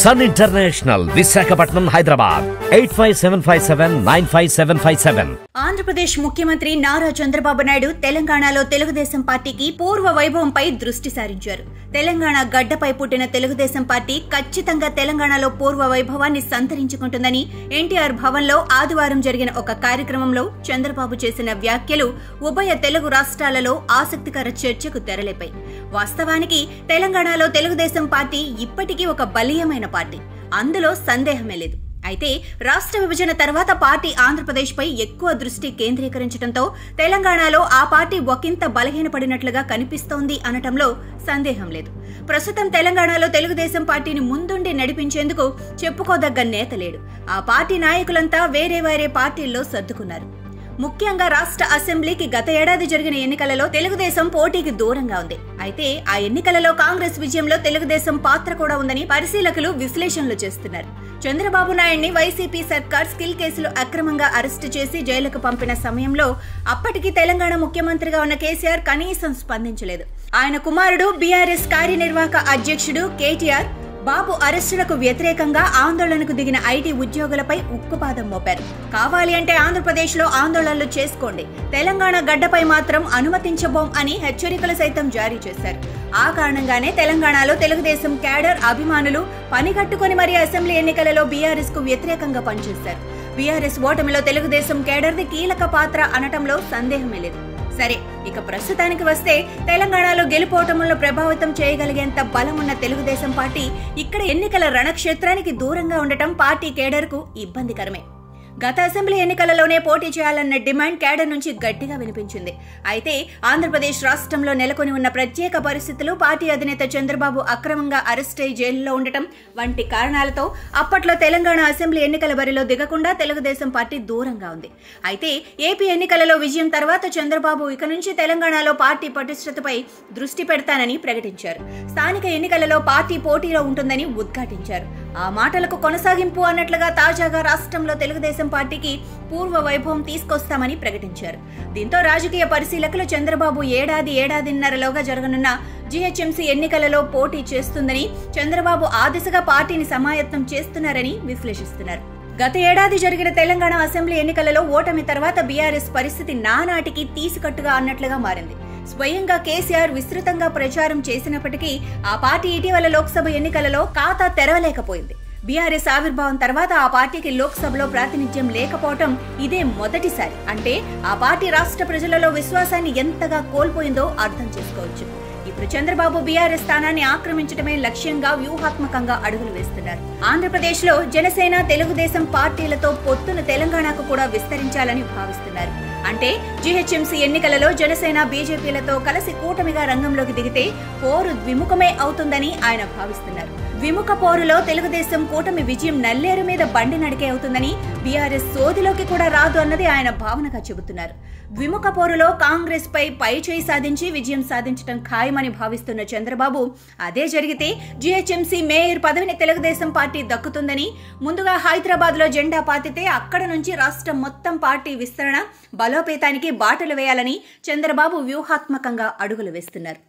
Sun international, Visakhapatnam, Hyderabad 8575795757. Andhra Pradesh ముఖ్యమంత్రి నారా చంద్రబాబు నాయుడు తెలంగాణలో తెలుగుదేశం పార్టీకి పూర్వ వైభవంపై దృష్టి సారించారు. తెలంగాణ గడ్డపై పుట్టిన తెలుగుదేశం పార్టీ ఖచ్చితంగా తెలంగాణలో పూర్వ వైభవాన్ని సంతరించుకుంటుందని ఎన్టీఆర్ భవన్లో ఆదివారం జరిగిన ఒక కార్యక్రమంలో చంద్రబాబు చేసిన వ్యాఖ్యలు ఉభయ తెలుగు రాష్ట్రాలలో ఆసక్తికర చర్చకు తెరలేపాయి. వాస్తవానికి తెలంగాణలో తెలుగుదేశం పార్టీ ఇప్పటికీ ఒక బలీయమైన పార్టీ, అందులో సందేహమే లేదు. అయితే రాష్ట్ర విభజన తర్వాత పార్టీ ఆంధ్రప్రదేశ్పై ఎక్కువ దృష్టి కేంద్రీకరించడంతో తెలంగాణలో ఆ పార్టీ ఒకంత బలహీనపడినట్లుగా కనిపిస్తోంది అనటంలో సందేహం లేదు. ప్రస్తుతం తెలంగాణలో తెలుగుదేశం పార్టీని ముందుండి నడిపించేందుకు చెప్పుకోదగ్గ నేత లేడు. ఆ పార్టీ నాయకులంతా వేరే వేరే పార్టీల్లో సర్దుకున్నారు. ముఖ్యంగా రాష్ట్ర అసెంబ్లీకి గత ఏడాది జరిగిన ఎన్నికలలో తెలుగుదేశం పోటీకి దూరంగా ఉంది. అయితే ఆ ఎన్నికలలో కాంగ్రెస్ విజయంలో తెలుగుదేశం పాత్ర కూడా ఉందని పరిశీలకులు విశ్లేషణలు చేస్తున్నారు. చంద్రబాబు నాయుడిని వైసీపీ సర్కార్ స్కిల్ కేసులు అక్రమంగా అరెస్టు చేసి జైలుకు పంపిన సమయంలో అప్పటికి తెలంగాణ ముఖ్యమంత్రిగా ఉన్న కేసీఆర్ కనీసం స్పందించలేదు. ఆయన కుమారుడు బీఆర్ఎస్ కార్యనిర్వాహక అధ్యక్షుడు కేటీఆర్ బాబు అరెస్టులకు వ్యతిరేకంగా ఆందోళనకు దిగిన ఐటీ ఉద్యోగులపై ఉక్కుపాదం మోపారు. కావాలి అంటే ఆంధ్రప్రదేశ్లో ఆందోళనలు చేసుకోండి, తెలంగాణ గడ్డపై మాత్రం అనుమతించబోం అని హెచ్చరికలు సైతం జారీ చేశారు. ఆ కారణంగానే తెలంగాణలో తెలుగుదేశం క్యాడర్ అభిమానులు పనిగట్టుకుని మరీ అసెంబ్లీ ఎన్నికలలో బీఆర్ఎస్ కు వ్యతిరేకంగా పనిచేశారు. బీఆర్ఎస్ ఓటమిలో తెలుగుదేశం క్యాడర్ది కీలక పాత్ర అనటంలో సందేహమే లేదు. సరే, ఇక ప్రస్తుతానికి వస్తే తెలంగాణలో గెలుపోటములను ప్రభావితం చేయగలిగేంత బలం ఉన్న తెలుగుదేశం పార్టీ ఇక్కడ ఎన్నికల రణక్షేత్రానికి దూరంగా ఉండటం పార్టీ కేడర్కు ఇబ్బందికరమే. గత అసెంబ్లీ ఎన్నికలలోనే పోటీ చేయాలన్న డిమాండ్ కేడర్ నుంచి గట్టిగా వినిపించింది. అయితే ఆంధ్రప్రదేశ్ రాష్ట్రంలో నెలకొని ఉన్న ప్రత్యేక పరిస్థితులు, పార్టీ అధినేత చంద్రబాబు అక్రమంగా అరెస్ట్ అయి జైలులో ఉండటం వంటి కారణాలతో అప్పట్లో తెలంగాణ అసెంబ్లీ ఎన్నికల బరిలో దిగకుండా తెలుగుదేశం పార్టీ దూరంగా ఉంది. అయితే ఏపీ ఎన్నికలలో విజయం తర్వాత చంద్రబాబు ఇక నుంచి తెలంగాణలో పార్టీ పటిష్టతపై దృష్టి పెడతానని ప్రకటించారు. స్థానిక ఎన్నికలలో పార్టీ పోటీలో ఉంటుందని ఉద్ఘాటించారు. ఆ మాటలకు కొనసాగింపు అన్నట్లుగా తాజాగా రాష్ట్రంలో తెలుగుదేశం పార్టీకి పూర్వ వైభవం తీసుకొస్తామని ప్రకటించారు. దీంతో రాజకీయ పరిశీలకులు చంద్రబాబు ఏడాదిన్నరలోగా జరగనున్న జీహెచ్ఎంసీ ఎన్నికలలో పోటీ చేస్తుందని, చంద్రబాబు ఆ దిశగా పార్టీని సమాయత్తం చేస్తున్నారని విశ్లేషిస్తున్నారు. గత ఏడాది జరిగిన తెలంగాణ అసెంబ్లీ ఎన్నికలలో ఓటమి తర్వాత బీఆర్ఎస్ పరిస్థితి నానాటికి తీసికట్టుగా అన్నట్లుగా మారింది. స్వయంగా కేసీఆర్ విస్తృతంగా ప్రచారం చేసినప్పటికీ ఆ పార్టీ ఇటీవల లోక్సభ ఎన్నికలలో ఖాతా తెరవలేకపోయింది. బీఆర్ఎస్ ఆవిర్భావం తర్వాత ఆ పార్టీకి లోక్సభలో ప్రాతినిధ్యం లేకపోవటం ఇదే మొదటిసారి. అంటే ఆ పార్టీ రాష్ట్ర ప్రజలలో విశ్వాసాన్ని ఎంతగా కోల్పోయిందో అర్థం చేసుకోవచ్చు. ఇప్పుడు చంద్రబాబు బీఆర్ఎస్ స్థానాన్ని ఆక్రమించడమే లక్ష్యంగా వ్యూహాత్మకంగా అడుగులు వేస్తున్నారు. ఆంధ్రప్రదేశ్ లో జనసేన, తెలుగుదేశం పార్టీలతో పొత్తును తెలంగాణకు కూడా విస్తరించాలని భావిస్తున్నారు. అంటే జీహెచ్ఎంసీ ఎన్నికలలో జనసేన, బీజేపీలతో కలిసి కూటమిగా రంగంలోకి దిగితే పోరు ద్విముఖమే అవుతుందని ఆయన భావిస్తున్నారు. ద్విముఖ పోరులో తెలుగుదేశం కూటమి విజయం నల్లేరు మీద బండి నడికే అవుతుందని, బీఆర్ఎస్ సోదిలోకి కూడా రాదు అన్నది ఆయన భావనగా చెబుతున్నారు. ద్విముఖ పోరులో కాంగ్రెస్ పై చేయి సాధించి విజయం సాధించడం ఖాయమని భావిస్తున్న చంద్రబాబు, అదే జరిగితే జీహెచ్ఎంసీ మేయర్ పదవిని తెలుగుదేశం పార్టీ దక్కుతుందని, ముందుగా హైదరాబాద్ లో జెండా పాతితే అక్కడ నుంచి రాష్ట్రం మొత్తం పార్టీ విస్తరణ బలోపేతానికి బాటలు వేయాలని చంద్రబాబు వ్యూహాత్మకంగా అడుగులు వేస్తున్నారు.